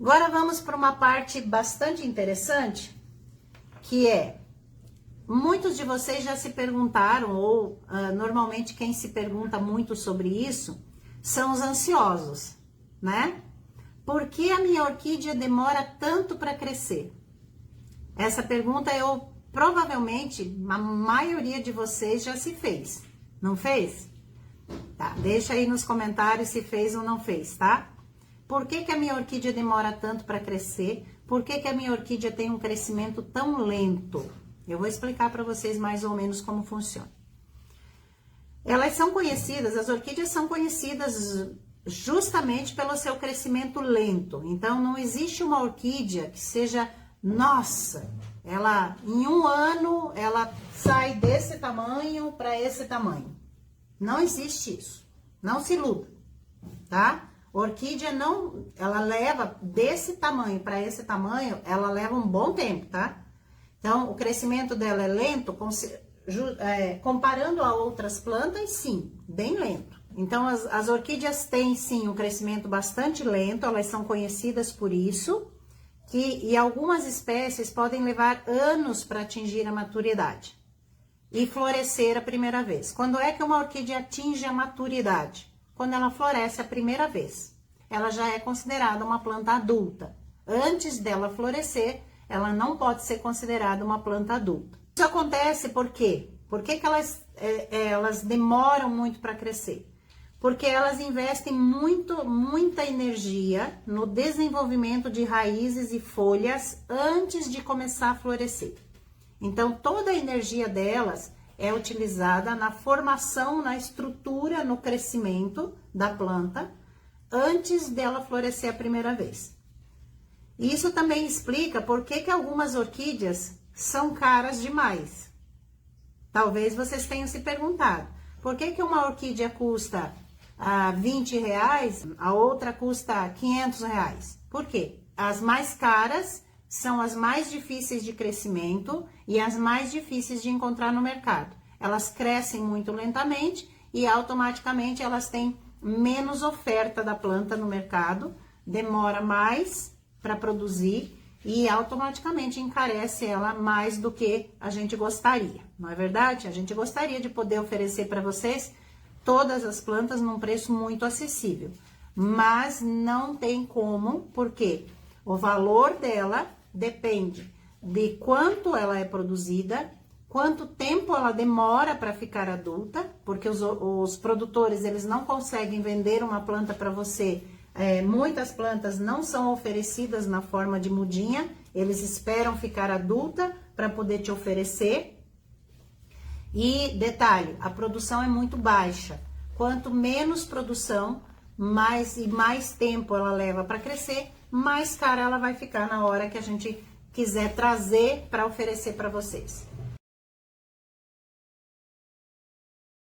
Agora vamos para uma parte bastante interessante, que é, muitos de vocês já se perguntaram, ou normalmente quem se pergunta muito sobre isso, são os ansiosos, né? Por que a minha orquídea demora tanto para crescer? Essa pergunta provavelmente, a maioria de vocês já se fez, não fez? Tá, deixa aí nos comentários se fez ou não fez, tá? Por que a minha orquídea demora tanto para crescer? Por que a minha orquídea tem um crescimento tão lento? Eu vou explicar para vocês mais ou menos como funciona. Elas são conhecidas, as orquídeas são conhecidas justamente pelo seu crescimento lento. Então, não existe uma orquídea que seja, nossa, ela em um ano ela sai desse tamanho para esse tamanho. Não existe isso. Não se iluda, tá? Orquídea não, ela leva desse tamanho para esse tamanho, ela leva um bom tempo, tá? Então, o crescimento dela é lento, comparando a outras plantas, sim, bem lento. Então, as orquídeas têm, sim, um crescimento bastante lento, elas são conhecidas por isso, e algumas espécies podem levar anos para atingir a maturidade e florescer a primeira vez. Quando é que uma orquídea atinge a maturidade? Quando ela floresce a primeira vez. Ela já é considerada uma planta adulta. Antes dela florescer, ela não pode ser considerada uma planta adulta. Isso acontece por quê? Por que elas demoram muito para crescer? Porque elas investem muita energia no desenvolvimento de raízes e folhas antes de começar a florescer. Então, toda a energia delas é utilizada na formação, na estrutura, no crescimento da planta, antes dela florescer a primeira vez. E isso também explica por que algumas orquídeas são caras demais. Talvez vocês tenham se perguntado, por que uma orquídea custa R$20, a outra custa R$500? Por quê? As mais caras são as mais difíceis de crescimento e as mais difíceis de encontrar no mercado. Elas crescem muito lentamente e automaticamente elas têm menos oferta da planta no mercado, demora mais para produzir e automaticamente encarece ela mais do que a gente gostaria, não é verdade? A gente gostaria de poder oferecer para vocês todas as plantas num preço muito acessível, mas não tem como, porque o valor dela depende de quanto ela é produzida, quanto tempo ela demora para ficar adulta, porque os produtores eles não conseguem vender uma planta para você. Muitas plantas não são oferecidas na forma de mudinha, eles esperam ficar adulta para poder te oferecer. E detalhe, a produção é muito baixa. Quanto menos produção, mais tempo ela leva para crescer, mais cara ela vai ficar na hora que a gente quiser trazer para oferecer para vocês.